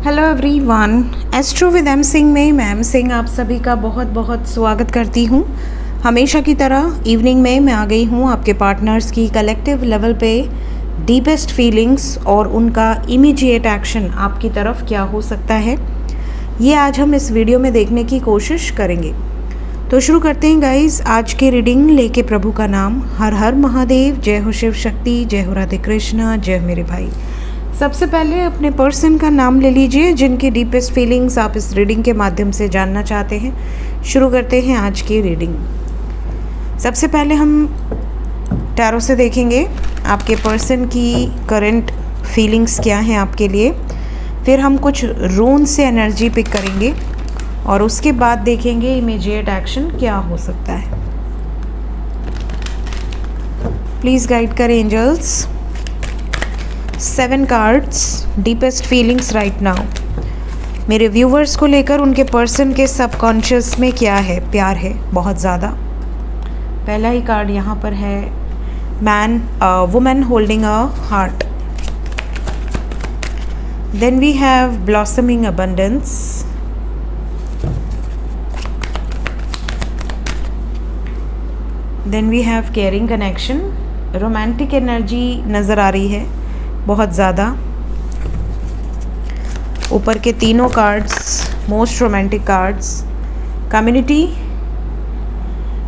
Hello everyone, astro with M Singh में मैं M Singh आप सभी का बहुत बहुत स्वागत करती हूँ। हमेशा की तरह इवनिंग में मैं आ गई हूँ आपके पार्टनर्स की कलेक्टिव लेवल पे डीपेस्ट फीलिंग्स और उनका इमीडिएट एक्शन आपकी तरफ क्या हो सकता है, ये आज हम इस वीडियो में देखने की कोशिश करेंगे। तो शुरू करते हैं गाइस आज की रीडिंग लेके प्रभु का नाम। हर हर महादेव, जय हो शिव शक्ति, जय हो राधे कृष्णा, जय हो मेरे भाई। सबसे पहले अपने पर्सन का नाम ले लीजिए जिनकी डीपेस्ट फीलिंग्स आप इस रीडिंग के माध्यम से जानना चाहते हैं। शुरू करते हैं आज की रीडिंग। सबसे पहले हम टैरो से देखेंगे आपके पर्सन की करंट फीलिंग्स क्या हैं आपके लिए। फिर हम कुछ रून से एनर्जी पिक करेंगे और उसके बाद देखेंगे इमीडिएट एक्शन क्या हो सकता है। प्लीज़ गाइड करें angels. 7 cards, deepest feelings right now. मेरे व्यूवर्स को लेकर उनके पर्सन के सबकॉन्शियस में क्या है, प्यार है बहुत ज़्यादा। पहला ही कार्ड यहाँ पर है man, women holding a heart. Then we have blossoming abundance. Then we have caring connection. Romantic energy नज़र आ रही है बहुत ज़्यादा। ऊपर के तीनों cards most romantic cards. Community,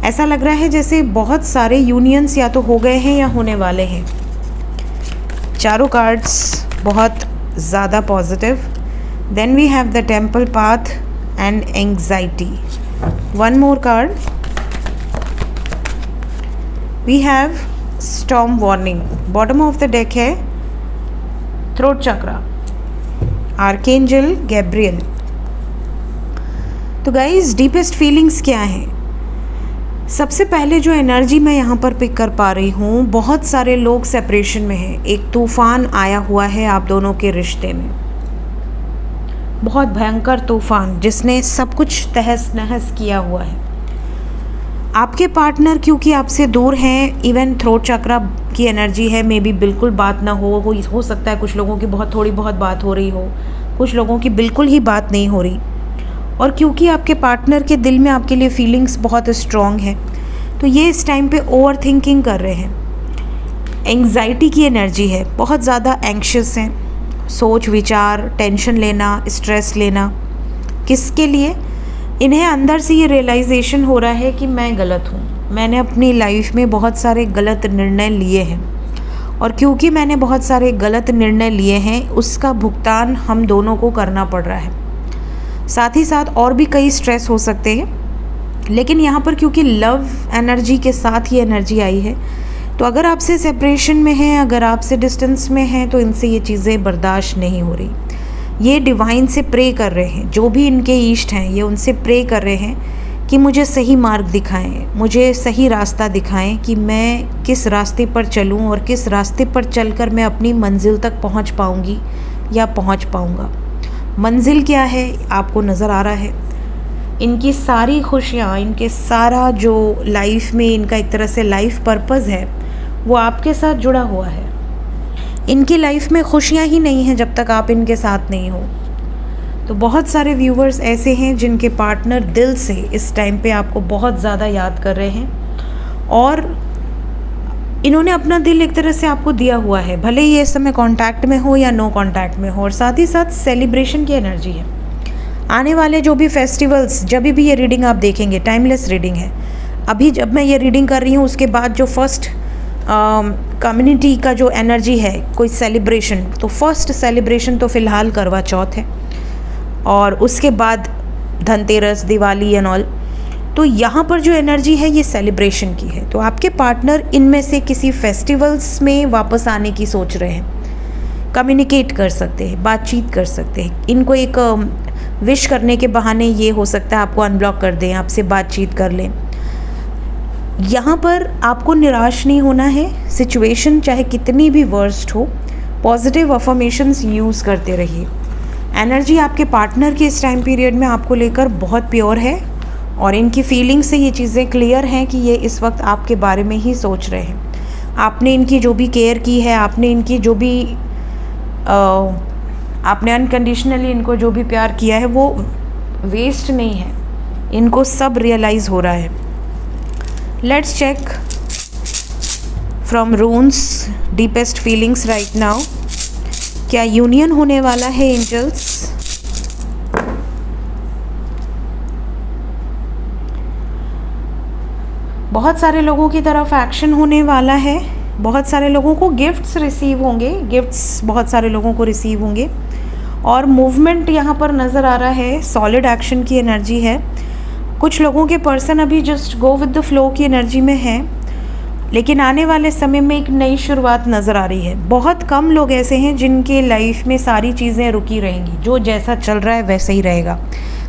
ऐसा लग रहा है जैसे बहुत सारे यूनियंस या तो हो गए हैं या होने वाले हैं। चारों कार्ड्स बहुत ज़्यादा positive. Then we have the temple path and anxiety. One more card, we have storm warning. Bottom of the deck है थ्रोट चक्रा, आर्केंजल गैब्रियल। तो गाइस डीपेस्ट फीलिंग्स क्या हैं? सबसे पहले जो एनर्जी मैं यहाँ पर पिक कर पा रही हूँ, बहुत सारे लोग सेपरेशन में हैं। एक तूफान आया हुआ है आप दोनों के रिश्ते में, बहुत भयंकर तूफान जिसने सब कुछ तहस नहस किया हुआ है। आपके पार्टनर क्योंकि आपसे दूर हैं, इवन थ्रोट चक्रा की एनर्जी है, मे बी बिल्कुल बात ना हो सकता है कुछ लोगों की बहुत थोड़ी बहुत बात हो रही हो, कुछ लोगों की बिल्कुल ही बात नहीं हो रही। और क्योंकि आपके पार्टनर के दिल में आपके लिए फीलिंग्स बहुत स्ट्रॉन्ग है, तो ये इस टाइम पे ओवर थिंकिंग कर रहे हैं। एंग्जाइटी की एनर्जी है, बहुत ज़्यादा एंग्शियस हैं, सोच विचार, टेंशन लेना, स्ट्रेस लेना। किसके लिए? इन्हें अंदर से ये रियलाइजेशन हो रहा है कि मैं गलत हूँ, मैंने अपनी लाइफ में बहुत सारे गलत निर्णय लिए हैं और क्योंकि मैंने बहुत सारे गलत निर्णय लिए हैं उसका भुगतान हम दोनों को करना पड़ रहा है। साथ ही साथ और भी कई स्ट्रेस हो सकते हैं, लेकिन यहाँ पर क्योंकि लव एनर्जी के साथ ये एनर्जी आई है, तो अगर आपसे सेपरेशन में है, अगर आपसे डिस्टेंस में है, तो इनसे ये चीज़ें बर्दाश्त नहीं हो रही। ये डिवाइन से प्रे कर रहे हैं, जो भी इनके ईष्ट हैं ये उनसे प्रे कर रहे हैं कि मुझे सही मार्ग दिखाएं, मुझे सही रास्ता दिखाएं कि मैं किस रास्ते पर चलूं और किस रास्ते पर चलकर मैं अपनी मंजिल तक पहुंच पाऊंगी या पहुंच पाऊंगा। मंजिल क्या है आपको नज़र आ रहा है? इनकी सारी खुशियां, इनके सारा जो लाइफ में इनका एक तरह से लाइफ पर्पस है वो आपके साथ जुड़ा हुआ है। इनकी लाइफ में खुशियाँ ही नहीं हैं जब तक आप इनके साथ नहीं हो। तो बहुत सारे व्यूवर्स ऐसे हैं जिनके पार्टनर दिल से इस टाइम पे आपको बहुत ज़्यादा याद कर रहे हैं और इन्होंने अपना दिल एक तरह से आपको दिया हुआ है, भले ही इस समय कांटेक्ट में हो या नो कांटेक्ट में हो। और साथ ही साथ सेलिब्रेशन की एनर्जी है। आने वाले जो भी फेस्टिवल्स, जब भी ये रीडिंग आप देखेंगे, टाइमलेस रीडिंग है। अभी जब मैं ये रीडिंग कर रही हूँ उसके बाद जो फर्स्ट कम्युनिटी का जो एनर्जी है, कोई सेलिब्रेशन, तो फर्स्ट सेलिब्रेशन तो फ़िलहाल करवा चौथ है और उसके बाद धनतेरस, दिवाली एंड ऑल। तो यहाँ पर जो एनर्जी है ये सेलिब्रेशन की है। तो आपके पार्टनर इनमें से किसी फेस्टिवल्स में वापस आने की सोच रहे हैं। कम्युनिकेट कर सकते हैं, बातचीत कर सकते हैं। इनको एक विश करने के बहाने ये हो सकता है आपको अनब्लॉक कर दें, आपसे बातचीत कर लें। यहाँ पर आपको निराश नहीं होना है। सिचुएशन चाहे कितनी भी वर्स्ट हो, पॉजिटिव अफर्मेशंस यूज़ करते रहिए। एनर्जी आपके पार्टनर की इस टाइम पीरियड में आपको लेकर बहुत प्योर है और इनकी फीलिंग से ये चीज़ें क्लियर हैं कि ये इस वक्त आपके बारे में ही सोच रहे हैं। आपने इनकी जो भी केयर की है, आपने इनकी जो भी आपने अनकंडीशनली इनको जो भी प्यार किया है वो वेस्ट नहीं है, इनको सब रियलाइज़ हो रहा है। Let's check from runes deepest feelings right now, क्या यूनियन होने वाला है एंजल्स? बहुत सारे लोगों की तरफ एक्शन होने वाला है, बहुत सारे लोगों को गिफ्ट्स रिसीव होंगे, गिफ्ट्स बहुत सारे लोगों को रिसीव होंगे और मूवमेंट यहाँ पर नज़र आ रहा है, सॉलिड एक्शन की एनर्जी है। कुछ लोगों के पर्सन अभी just go with the flow की एनर्जी में है, लेकिन आने वाले समय में एक नई शुरुआत नज़र आ रही है। बहुत कम लोग ऐसे हैं जिनके लाइफ में सारी चीज़ें रुकी रहेंगी, जो जैसा चल रहा है वैसे ही रहेगा।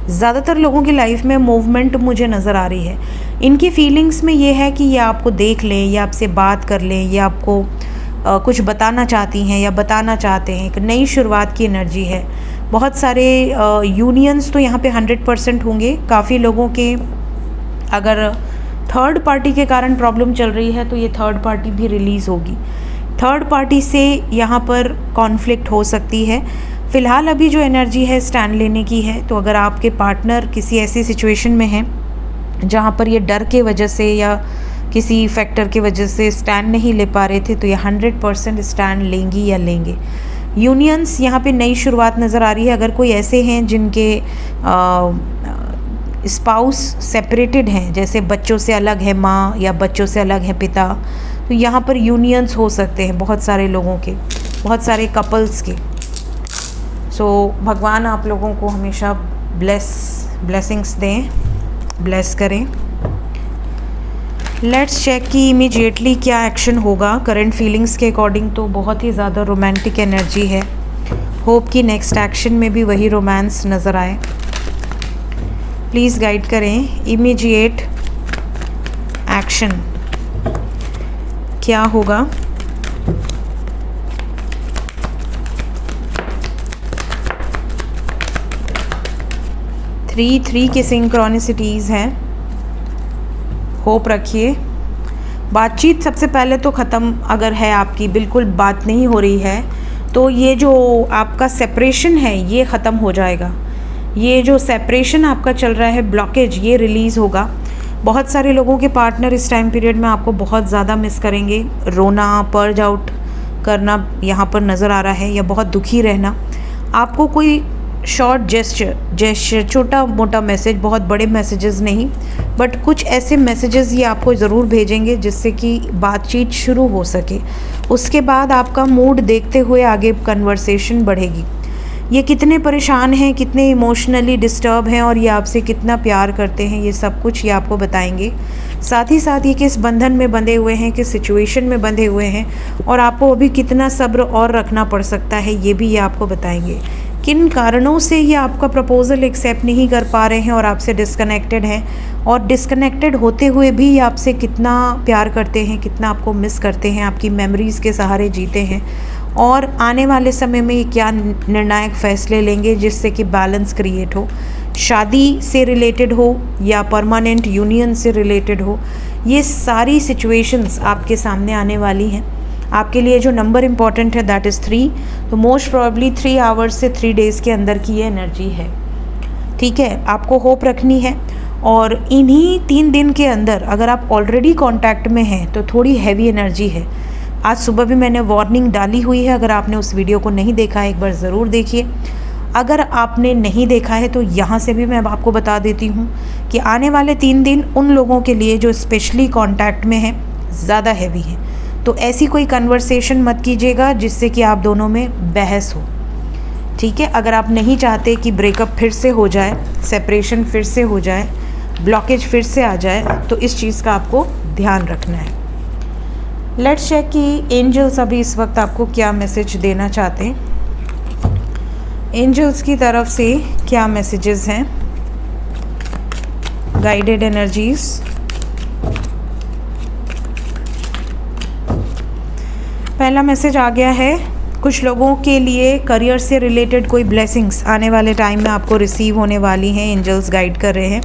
ज़्यादातर लोगों की लाइफ में मूवमेंट मुझे नज़र आ रही है। इनकी फीलिंग्स में ये है कि ये आपको देख लें या आपसे बात कर लें या आपको कुछ बताना चाहती हैं या बताना चाहते हैं। एक नई शुरुआत की एनर्जी है। बहुत सारे यूनियंस तो यहाँ पे 100% होंगे। काफ़ी लोगों के अगर थर्ड पार्टी के कारण प्रॉब्लम चल रही है तो ये थर्ड पार्टी भी रिलीज़ होगी। थर्ड पार्टी से यहाँ पर कॉन्फ्लिक्ट हो सकती है। फ़िलहाल अभी जो एनर्जी है स्टैंड लेने की है, तो अगर आपके पार्टनर किसी ऐसी सिचुएशन में है जहाँ पर ये डर के वजह से या किसी फैक्टर की वजह से स्टैंड नहीं ले पा रहे थे, तो ये 100% स्टैंड लेंगी या लेंगे। यूनियंस यहाँ पे नई शुरुआत नज़र आ रही है। अगर कोई ऐसे हैं जिनके स्पाउस सेपरेटेड हैं, जैसे बच्चों से अलग है माँ या बच्चों से अलग है पिता, तो यहाँ पर यूनियंस हो सकते हैं बहुत सारे लोगों के, बहुत सारे कपल्स के। सो भगवान आप लोगों को हमेशा ब्लेसिंग्स दें, ब्लेस करें। लेट्स चेक कि इमीडिएटली क्या एक्शन होगा। करंट फीलिंग्स के अकॉर्डिंग तो बहुत ही ज़्यादा रोमांटिक एनर्जी है। होप कि नेक्स्ट एक्शन में भी वही रोमांस नज़र आए। प्लीज़ गाइड करें, इमीडिएट एक्शन क्या होगा। थ्री के सिंक्रोनिसिटीज़ हैं। होप रखिए। बातचीत सबसे पहले तो ख़त्म अगर है आपकी, बिल्कुल बात नहीं हो रही है, तो ये जो आपका सेपरेशन है ये ख़त्म हो जाएगा। ये जो सेपरेशन आपका चल रहा है, ब्लॉकेज, ये रिलीज़ होगा। बहुत सारे लोगों के पार्टनर इस टाइम पीरियड में आपको बहुत ज़्यादा मिस करेंगे। रोना, पर्ज आउट करना यहाँ पर नज़र आ रहा है, या बहुत दुखी रहना। आपको कोई शॉर्ट जेस्चर, छोटा मोटा मैसेज, बहुत बड़े मैसेजेस नहीं, बट कुछ ऐसे मैसेजेस ये आपको ज़रूर भेजेंगे जिससे कि बातचीत शुरू हो सके। उसके बाद आपका मूड देखते हुए आगे कन्वर्सेशन बढ़ेगी। ये कितने परेशान हैं, कितने इमोशनली डिस्टर्ब हैं और ये आपसे कितना प्यार करते हैं, ये सब कुछ ये आपको बताएंगे। साथ ही साथ ये किस बंधन में बंधे हुए हैं, किस सिचुएशन में बंधे हुए हैं और आपको अभी कितना सब्र और रखना पड़ सकता है, ये भी ये आपको बताएंगे। किन कारणों से ये आपका प्रपोज़ल एक्सेप्ट नहीं कर पा रहे हैं और आपसे डिस्कनेक्टेड हैं, और डिस्कनेक्टेड होते हुए भी ये आपसे कितना प्यार करते हैं, कितना आपको मिस करते हैं, आपकी मेमोरीज़ के सहारे जीते हैं, और आने वाले समय में ये क्या निर्णायक फ़ैसले लेंगे जिससे कि बैलेंस क्रिएट हो। शादी से रिलेटेड हो या परमानेंट यूनियन से रिलेटेड हो, ये सारी सिचुएशंस आपके सामने आने वाली हैं। आपके लिए जो नंबर इम्पॉर्टेंट है दैट इज़ 3, तो मोस्ट प्रोबेबली 3 आवर्स से 3 डेज़ के अंदर की ये एनर्जी है। ठीक है, आपको होप रखनी है, और इन्हीं 3 दिन के अंदर अगर आप ऑलरेडी कांटेक्ट में हैं तो थोड़ी हैवी एनर्जी है। आज सुबह भी मैंने वार्निंग डाली हुई है, अगर आपने उस वीडियो को नहीं देखा है एक बार ज़रूर देखिए। अगर आपने नहीं देखा है तो यहाँ से भी मैं आपको बता देती हूँ कि आने वाले 3 दिन उन लोगों के लिए जो स्पेशली कांटेक्ट में हैं ज़्यादा हैवी है। तो ऐसी कोई कन्वर्सेशन मत कीजिएगा जिससे कि आप दोनों में बहस हो। ठीक है, अगर आप नहीं चाहते कि ब्रेकअप फिर से हो जाए, सेपरेशन फिर से हो जाए, ब्लॉकेज फिर से आ जाए, तो इस चीज़ का आपको ध्यान रखना है। लेट्स चेक कि एंजल्स अभी इस वक्त आपको क्या मैसेज देना चाहते हैं। एंजल्स की तरफ से क्या मैसेजेस हैं, गाइडेड एनर्जीज़। पहला मैसेज आ गया है, कुछ लोगों के लिए करियर से रिलेटेड कोई ब्लेसिंग्स आने वाले टाइम में आपको रिसीव होने वाली हैं। एंजल्स गाइड कर रहे हैं।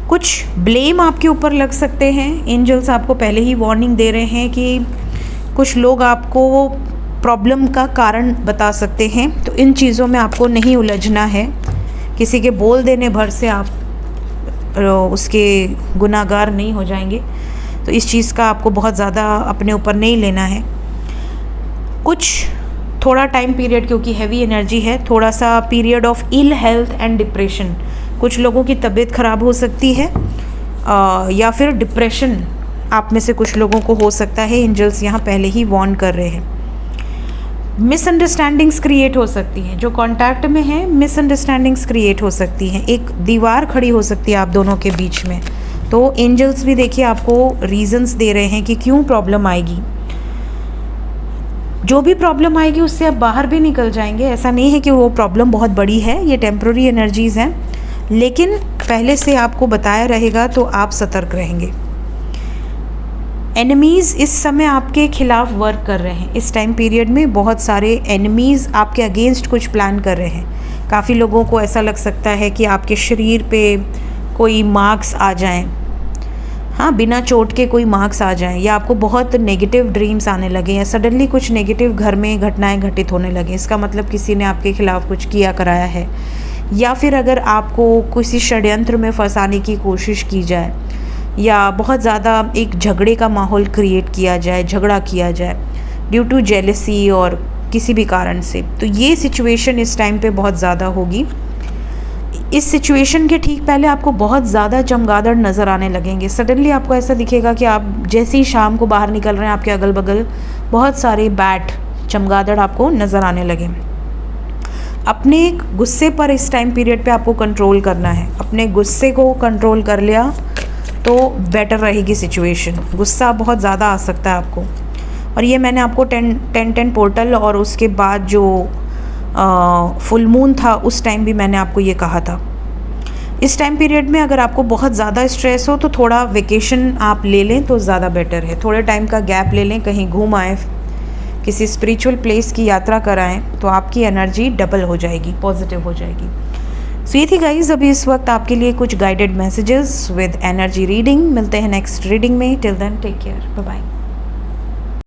कुछ ब्लेम आपके ऊपर लग सकते हैं। एंजल्स आपको पहले ही वार्निंग दे रहे हैं कि कुछ लोग आपको प्रॉब्लम का कारण बता सकते हैं। तो इन चीज़ों में आपको नहीं उलझना है, किसी के बोल देने भर से आप उसके गुनाहगार नहीं हो जाएंगे। तो इस चीज़ का आपको बहुत ज़्यादा अपने ऊपर नहीं लेना है। कुछ थोड़ा टाइम पीरियड, क्योंकि हैवी एनर्जी है, थोड़ा सा period of ill health and depression, कुछ लोगों की तबीयत ख़राब हो सकती है या फिर डिप्रेशन आप में से कुछ लोगों को हो सकता है। एंजल्स यहाँ पहले ही वार्न कर रहे हैं। मिसअंडरस्टैंडिंग्स क्रिएट हो सकती हैं, जो कांटेक्ट में है मिसअंडरस्टैंडिंग्स क्रिएट हो सकती हैं, एक दीवार खड़ी हो सकती है आप दोनों के बीच में। तो एंजल्स भी देखिए आपको रीजंस दे रहे हैं कि क्यों प्रॉब्लम आएगी। जो भी प्रॉब्लम आएगी उससे आप बाहर भी निकल जाएंगे। ऐसा नहीं है कि वो प्रॉब्लम बहुत बड़ी है, ये टेम्प्रेरी एनर्जीज़ हैं, लेकिन पहले से आपको बताया रहेगा तो आप सतर्क रहेंगे। एनिमीज़ इस समय आपके खिलाफ वर्क कर रहे हैं। इस टाइम पीरियड में बहुत सारे एनिमीज़ आपके अगेंस्ट कुछ प्लान कर रहे हैं। काफ़ी लोगों को ऐसा लग सकता है कि आपके शरीर पे कोई मार्क्स आ जाएं, हाँ, बिना चोट के कोई मार्क्स आ जाएं, या आपको बहुत नेगेटिव ड्रीम्स आने लगे, या सडनली कुछ नेगेटिव घर में घटनाएं घटित होने लगे। इसका मतलब किसी ने आपके खिलाफ कुछ किया कराया है, या फिर अगर आपको किसी षड्यंत्र में फंसाने की कोशिश की जाए, या बहुत ज़्यादा एक झगड़े का माहौल क्रिएट किया जाए, झगड़ा किया जाए ड्यू टू जेलसी और किसी भी कारण से। तो ये सिचुएशन इस टाइम पे बहुत ज़्यादा होगी। इस सिचुएशन के ठीक पहले आपको बहुत ज़्यादा चमगादड़ नज़र आने लगेंगे। सडनली आपको ऐसा दिखेगा कि आप जैसे ही शाम को बाहर निकल रहे हैं, आपके अगल बगल बहुत सारे बैट, चमगादड़ आपको नज़र आने लगे। अपने गुस्से पर इस टाइम पीरियड पे आपको कंट्रोल करना है। अपने गुस्से को कंट्रोल कर लिया तो बेटर रहेगी सिचुएशन। गुस्सा बहुत ज़्यादा आ सकता है आपको, और ये मैंने आपको 10-10 पोर्टल और उसके बाद जो फुल मून था उस टाइम भी मैंने आपको ये कहा था। इस टाइम पीरियड में अगर आपको बहुत ज़्यादा स्ट्रेस हो तो थोड़ा वेकेशन आप ले लें तो ज़्यादा बेटर है। थोड़े टाइम का गैप ले लें, कहीं घूम आएँ, किसी स्पिरिचुअल प्लेस की यात्रा कराएं, तो आपकी एनर्जी डबल हो जाएगी, पॉजिटिव हो जाएगी। सो ये थी गाइज अभी इस वक्त आपके लिए कुछ guided messages with energy reading. मिलते हैं नेक्स्ट रीडिंग में। Till then take care, bye bye.